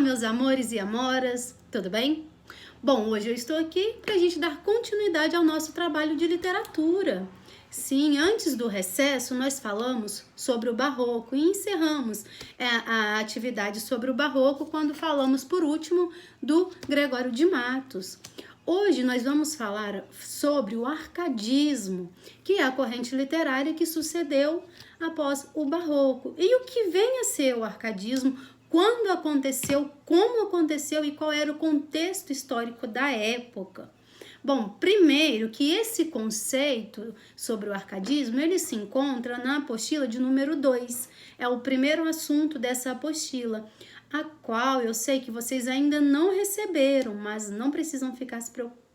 meus amores e amoras, tudo bem? Bom, hoje eu estou aqui para a gente dar continuidade ao nosso trabalho de literatura. Sim, antes do recesso nós falamos sobre o Barroco e encerramos a atividade sobre o Barroco quando falamos por último do Gregório de Matos. Hoje nós vamos falar sobre o arcadismo, que é a corrente literária que sucedeu após o Barroco. E o que vem a ser o arcadismo, quando aconteceu, como aconteceu e qual era o contexto histórico da época. Bom, primeiro que esse conceito sobre o arcadismo, ele se encontra na apostila de número 2. É o primeiro assunto dessa apostila, a qual eu sei que vocês ainda não receberam, mas não precisam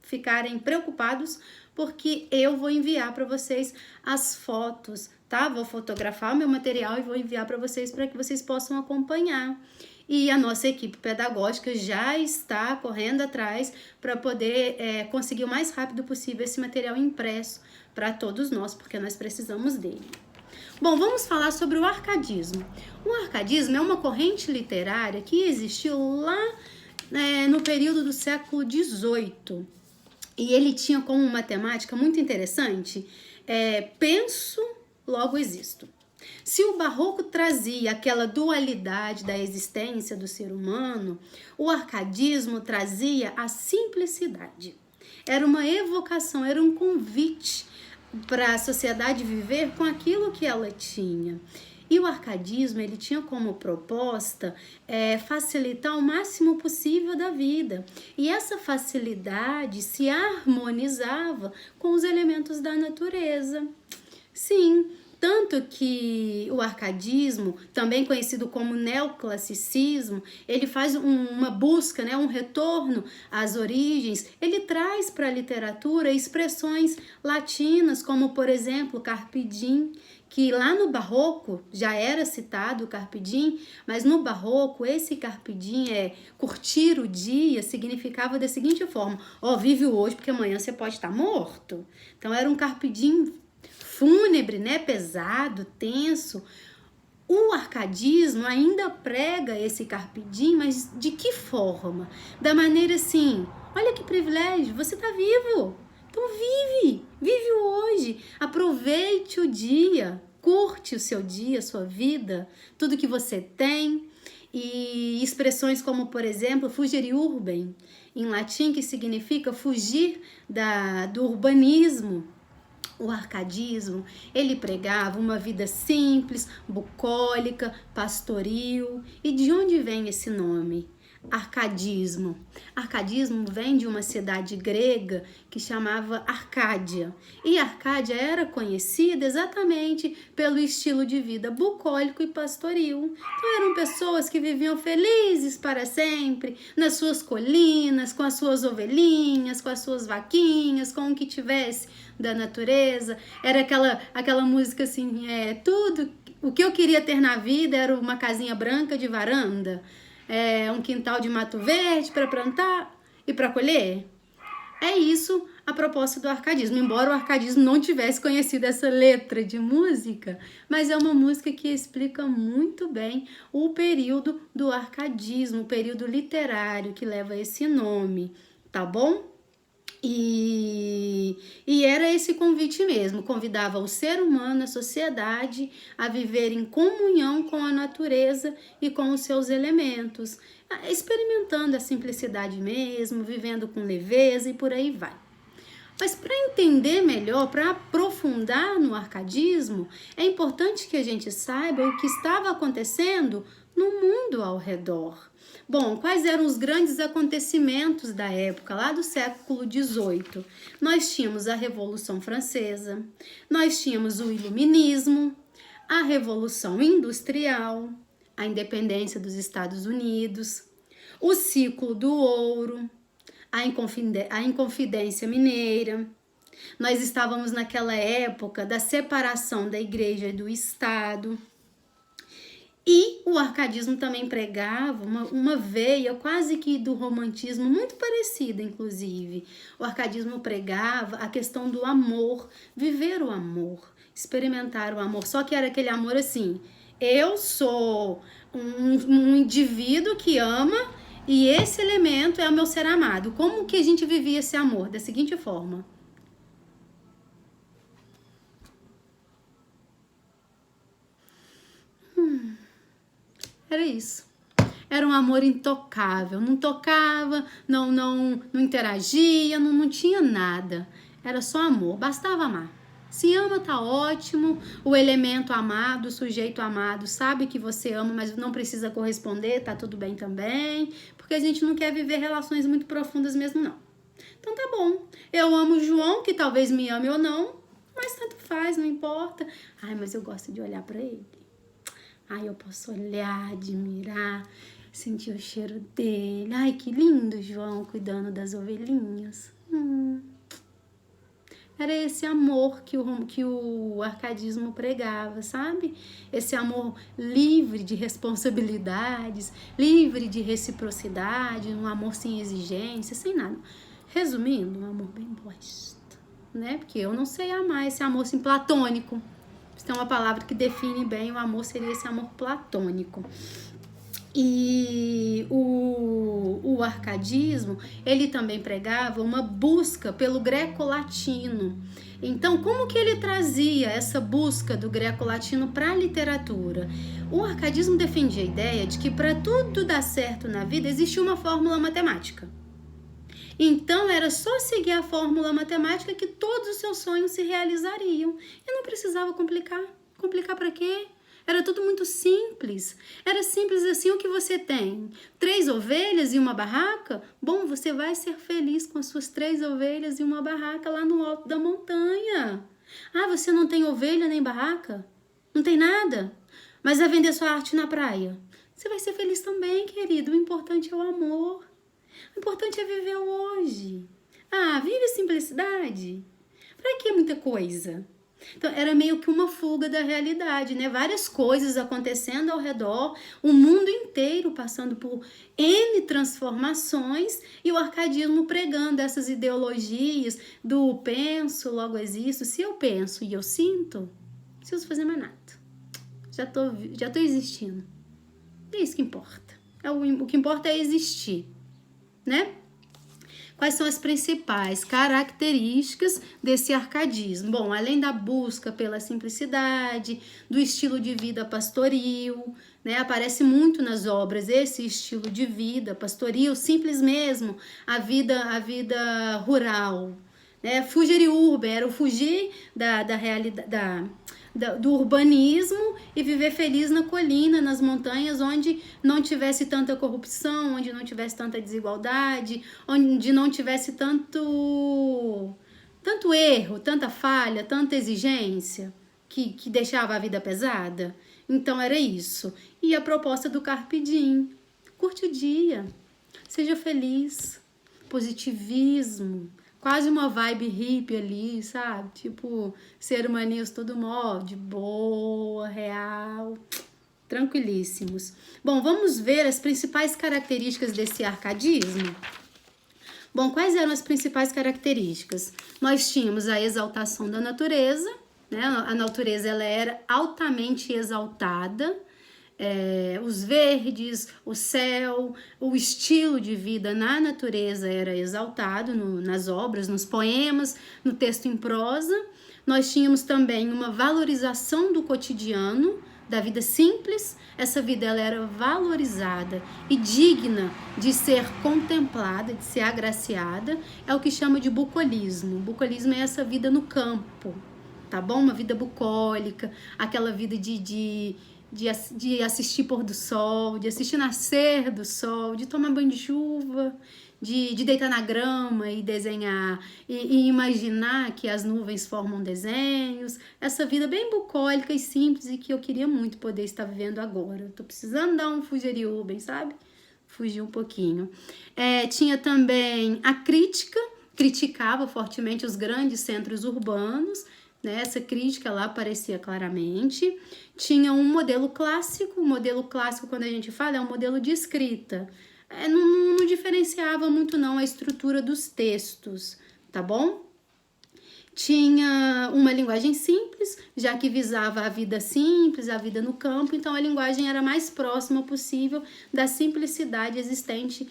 ficarem preocupados, porque eu vou enviar para vocês as fotos, tá? Vou fotografar o meu material e vou enviar para vocês que vocês possam acompanhar. E a nossa equipe pedagógica já está correndo atrás para poder conseguir o mais rápido possível esse material impresso para todos nós, porque nós precisamos dele. Bom, vamos falar sobre o arcadismo. O arcadismo é uma corrente literária que existiu lá no período do século XVIII. E ele tinha como uma temática muito interessante, penso, logo existo. Se o Barroco trazia aquela dualidade da existência do ser humano, o arcadismo trazia a simplicidade. Era uma evocação, era um convite para a sociedade viver com aquilo que ela tinha. E o arcadismo, ele tinha como proposta facilitar o máximo possível da vida. E essa facilidade se harmonizava com os elementos da natureza. Sim, tanto que o arcadismo, também conhecido como neoclassicismo, ele faz uma busca, um retorno às origens. Ele traz para a literatura expressões latinas, como, por exemplo, carpe diem, que lá no Barroco já era citado o carpe diem, mas no Barroco esse carpe diem curtir o dia, significava da seguinte forma: vive o hoje porque amanhã você pode estar morto. Então era um carpe diem fúnebre, pesado, tenso. O arcadismo ainda prega esse carpe diem, mas de que forma? Da maneira assim: olha que privilégio, você está vivo, então vive o hoje, aproveite o dia, curte o seu dia, a sua vida, tudo que você tem. E expressões como, por exemplo, fugere urbem, em latim, que significa fugir do urbanismo. O arcadismo, ele pregava uma vida simples, bucólica, pastoril. E de onde vem esse nome? Arcadismo. Arcadismo vem de uma cidade grega que chamava Arcádia. E Arcádia era conhecida exatamente pelo estilo de vida bucólico e pastoril. Então eram pessoas que viviam felizes para sempre, nas suas colinas, com as suas ovelhinhas, com as suas vaquinhas, com o que tivesse da natureza. Era aquela música assim, tudo o que eu queria ter na vida era uma casinha branca de varanda, um quintal de mato verde para plantar e para colher. É isso a proposta do arcadismo, embora o arcadismo não tivesse conhecido essa letra de música, mas é uma música que explica muito bem o período do arcadismo, o período literário que leva esse nome, tá bom? E era esse convite mesmo, convidava o ser humano, a sociedade, a viver em comunhão com a natureza e com os seus elementos, experimentando a simplicidade mesmo, vivendo com leveza e por aí vai. Mas para entender melhor, para aprofundar no arcadismo, é importante que a gente saiba o que estava acontecendo no mundo ao redor. Bom, quais eram os grandes acontecimentos da época, lá do século XVIII? Nós tínhamos a Revolução Francesa, nós tínhamos o Iluminismo, a Revolução Industrial, a independência dos Estados Unidos, o ciclo do ouro, a Inconfidência Mineira. Nós estávamos naquela época da separação da igreja e do Estado. E o arcadismo também pregava uma veia quase que do romantismo, muito parecida, inclusive. O arcadismo pregava a questão do amor, viver o amor, experimentar o amor. Só que era aquele amor assim: eu sou um indivíduo que ama e esse elemento é o meu ser amado. Como que a gente vivia esse amor? Da seguinte forma. Era isso. Era um amor intocável. Não tocava, não interagia, não tinha nada. Era só amor, bastava amar. Se ama, tá ótimo. O elemento amado, o sujeito amado, sabe que você ama, mas não precisa corresponder, tá tudo bem também. Porque a gente não quer viver relações muito profundas mesmo, não. Então tá bom. Eu amo o João, que talvez me ame ou não, mas tanto faz, não importa. Ai, mas eu gosto de olhar pra ele. Ai, eu posso olhar, admirar, sentir o cheiro dele. Ai, que lindo, João, cuidando das ovelhinhas. Era esse amor que o arcadismo pregava, sabe? Esse amor livre de responsabilidades, livre de reciprocidade, um amor sem exigência, sem nada. Resumindo, um amor bem bosta, né? Porque eu não sei amar esse amor assim, platônico. Se tem uma palavra que define bem o amor, seria esse amor platônico. E o arcadismo, ele também pregava uma busca pelo greco-latino. Então, como que ele trazia essa busca do greco-latino para a literatura? O arcadismo defendia a ideia de que para tudo dar certo na vida existe uma fórmula matemática. Então, era só seguir a fórmula matemática que todos os seus sonhos se realizariam. E não precisava complicar. Complicar para quê? Era tudo muito simples. Era simples assim. O que você tem? 3 ovelhas e uma barraca? Bom, você vai ser feliz com as suas 3 ovelhas e uma barraca lá no alto da montanha. Ah, você não tem ovelha nem barraca? Não tem nada? Mas vai vender sua arte na praia? Você vai ser feliz também, querido. O importante é o amor. O importante é viver hoje. Ah, vive a simplicidade. Pra que muita coisa? Então, era meio que uma fuga da realidade, né? Várias coisas acontecendo ao redor, o mundo inteiro passando por N transformações e o arcadismo pregando essas ideologias do penso, logo existo. Se eu penso e eu sinto, não preciso fazer mais nada. Já tô existindo. É isso que importa. O que importa é existir, né? Quais são as principais características desse arcadismo? Bom, além da busca pela simplicidade, do estilo de vida pastoril, né? Aparece muito nas obras esse estilo de vida pastoril, simples mesmo, a vida rural, né? Fugere urbe, era o fugir da realidade, do urbanismo e viver feliz na colina, nas montanhas, onde não tivesse tanta corrupção, onde não tivesse tanta desigualdade, onde não tivesse tanto erro, tanta falha, tanta exigência que deixava a vida pesada. Então era isso. E a proposta do Carpe Diem: curte o dia, seja feliz, positivismo, quase uma vibe hippie ali, sabe? Tipo, ser humanismo todo modo, de boa, real, tranquilíssimos. Bom, vamos ver as principais características desse arcadismo? Bom, quais eram as principais características? Nós tínhamos a exaltação da natureza, né? A natureza ela era altamente exaltada, os verdes, o céu, o estilo de vida na natureza era exaltado nas obras, nos poemas, no texto em prosa. Nós tínhamos também uma valorização do cotidiano, da vida simples. Essa vida ela era valorizada e digna de ser contemplada, de ser agraciada. É o que chama de bucolismo. Bucolismo é essa vida no campo, tá bom? Uma vida bucólica, aquela vida de assistir pôr do sol, de assistir nascer do sol, de tomar banho de chuva, de deitar na grama e desenhar e imaginar que as nuvens formam desenhos. Essa vida bem bucólica e simples e que eu queria muito poder estar vivendo agora. Eu tô precisando dar um fugeriúbem, sabe? Fugir um pouquinho. Tinha também a crítica, criticava fortemente os grandes centros urbanos, né? Essa crítica lá aparecia claramente. Tinha um modelo clássico. O modelo clássico, quando a gente fala, é um modelo de escrita. Não diferenciava muito não a estrutura dos textos, tá bom? Tinha uma linguagem simples, já que visava a vida simples, a vida no campo, então a linguagem era mais próxima possível da simplicidade existente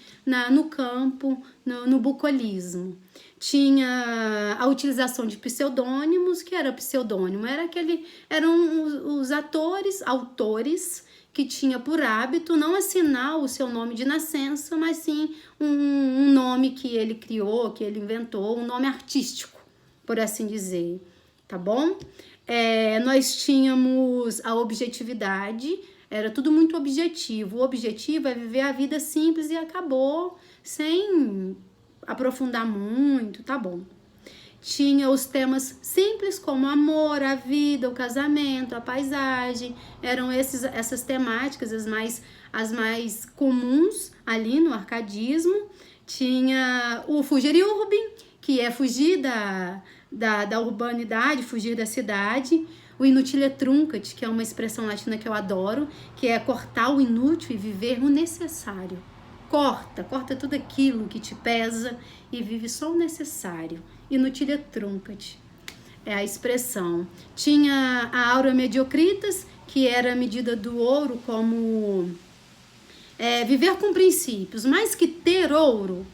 no campo, no bucolismo. Tinha a utilização de pseudônimos, que era pseudônimo, eram os autores, que tinha por hábito não assinar o seu nome de nascença, mas sim um nome que ele criou, que ele inventou, um nome artístico, por assim dizer, tá bom? Nós tínhamos a objetividade, era tudo muito objetivo. O objetivo é viver a vida simples e acabou, sem aprofundar muito, tá bom? Tinha os temas simples como o amor, a vida, o casamento, a paisagem. Eram essas temáticas as mais comuns ali no arcadismo. Tinha o fugere urbem, que é fugir da urbanidade, fugir da cidade. O inutile truncat, que é uma expressão latina que eu adoro, que é cortar o inútil e viver o necessário. Corta tudo aquilo que te pesa e vive só o necessário. Inutile truncat é a expressão. Tinha a aura mediocritas, que era a medida do ouro como viver com princípios. Mais que ter ouro,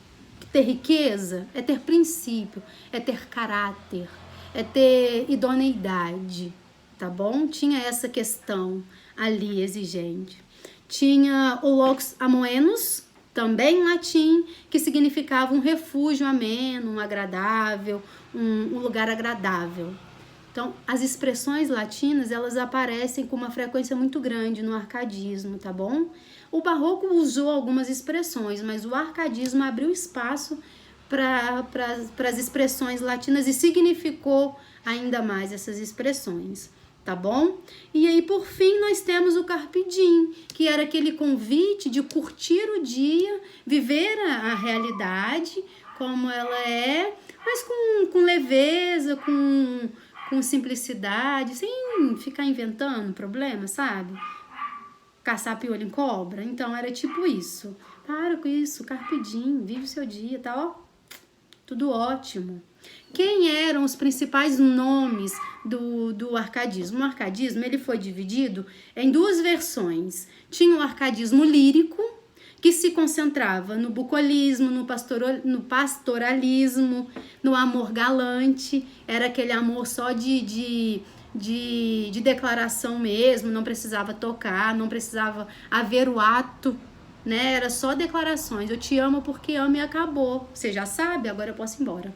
ter riqueza, é ter princípio, é ter caráter, é ter idoneidade, tá bom? Tinha essa questão ali exigente. Tinha o lox amoenus, também em latim, que significava um refúgio ameno, um agradável, um lugar agradável. Então, as expressões latinas, elas aparecem com uma frequência muito grande no arcadismo, tá bom? O barroco usou algumas expressões, mas o arcadismo abriu espaço para as expressões latinas e significou ainda mais essas expressões, tá bom? E aí, por fim, nós temos o carpe diem, que era aquele convite de curtir o dia, viver a realidade como ela é, mas com leveza, com simplicidade, sem ficar inventando problema, sabe? Caçar piolho em cobra. Então, era tipo isso. Para com isso, carpe diem, vive o seu dia, tá? Ó, tudo ótimo. Quem eram os principais nomes do arcadismo? O arcadismo ele foi dividido em duas versões. Tinha o arcadismo lírico, que se concentrava no bucolismo, no pastoralismo, no amor galante. Era aquele amor só de declaração mesmo, não precisava tocar, não precisava haver o ato, né? Era só declarações. Eu te amo porque amo e acabou. Você já sabe, agora eu posso ir embora.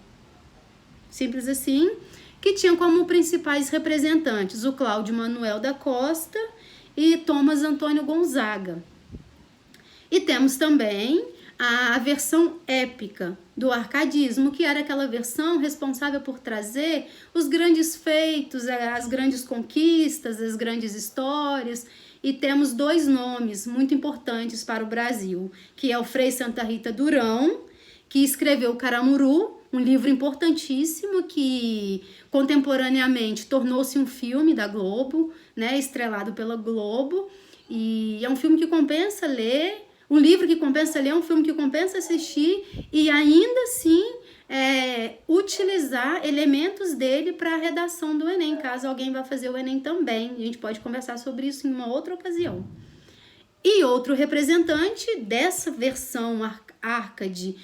Simples assim, que tinham como principais representantes o Cláudio Manuel da Costa e Thomas Antônio Gonzaga. E temos também a versão épica do arcadismo, que era aquela versão responsável por trazer os grandes feitos, as grandes conquistas, as grandes histórias. E temos dois nomes muito importantes para o Brasil, que é o Frei Santa Rita Durão, que escreveu Caramuru, um livro importantíssimo que contemporaneamente tornou-se um filme da Globo, né, estrelado pela Globo, e é um filme que compensa ler, um livro que compensa ler, um filme que compensa assistir e ainda assim utilizar elementos dele para a redação do Enem, caso alguém vá fazer o Enem também. A gente pode conversar sobre isso em uma outra ocasião. E outro representante dessa versão Arcade,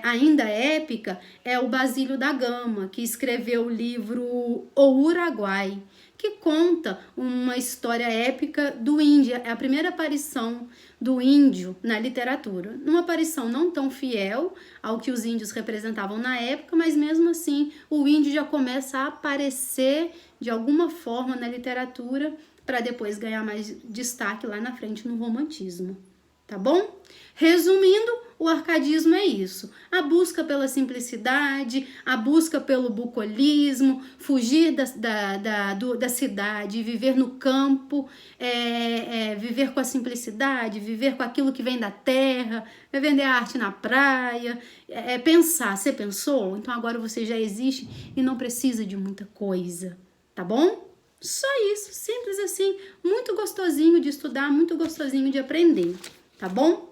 ainda épica, é o Basílio da Gama, que escreveu o livro O Uruguai, que conta uma história épica do índio. É a primeira aparição do índio na literatura. Uma aparição não tão fiel ao que os índios representavam na época, mas mesmo assim o índio já começa a aparecer de alguma forma na literatura para depois ganhar mais destaque lá na frente no romantismo. Tá bom? Resumindo, o arcadismo é isso. A busca pela simplicidade, a busca pelo bucolismo, fugir da cidade, viver no campo, viver com a simplicidade, viver com aquilo que vem da terra, vender a arte na praia, pensar. Você pensou? Então agora você já existe e não precisa de muita coisa. Tá bom? Só isso, simples assim, muito gostosinho de estudar, muito gostosinho de aprender. Tá bom?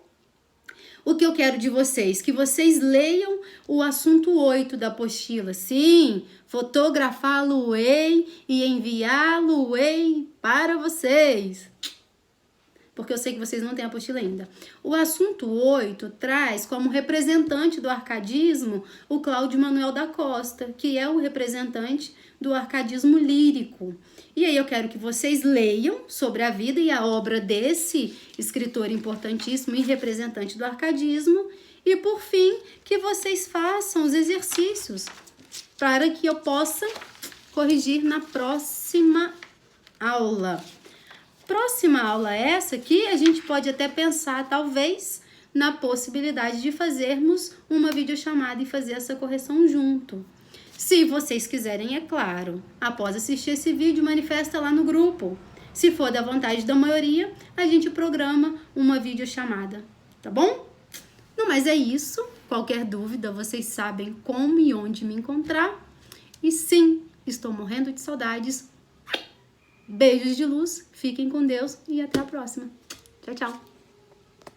O que eu quero de vocês? Que vocês leiam o assunto 8 da apostila. Sim, fotografá-lo-ei e enviá-lo-ei para vocês. Porque eu sei que vocês não têm a apostila ainda. O assunto 8 traz como representante do arcadismo o Cláudio Manuel da Costa, que é o representante do arcadismo lírico. E aí eu quero que vocês leiam sobre a vida e a obra desse escritor importantíssimo e representante do arcadismo. E, por fim, que vocês façam os exercícios para que eu possa corrigir na próxima aula. Próxima aula essa que a gente pode até pensar, talvez, na possibilidade de fazermos uma videochamada e fazer essa correção junto. Se vocês quiserem, é claro, após assistir esse vídeo, manifesta lá no grupo. Se for da vontade da maioria, a gente programa uma videochamada, tá bom? No mais é isso. Qualquer dúvida, vocês sabem como e onde me encontrar. E sim, estou morrendo de saudades. Beijos de luz, fiquem com Deus e até a próxima. Tchau, tchau.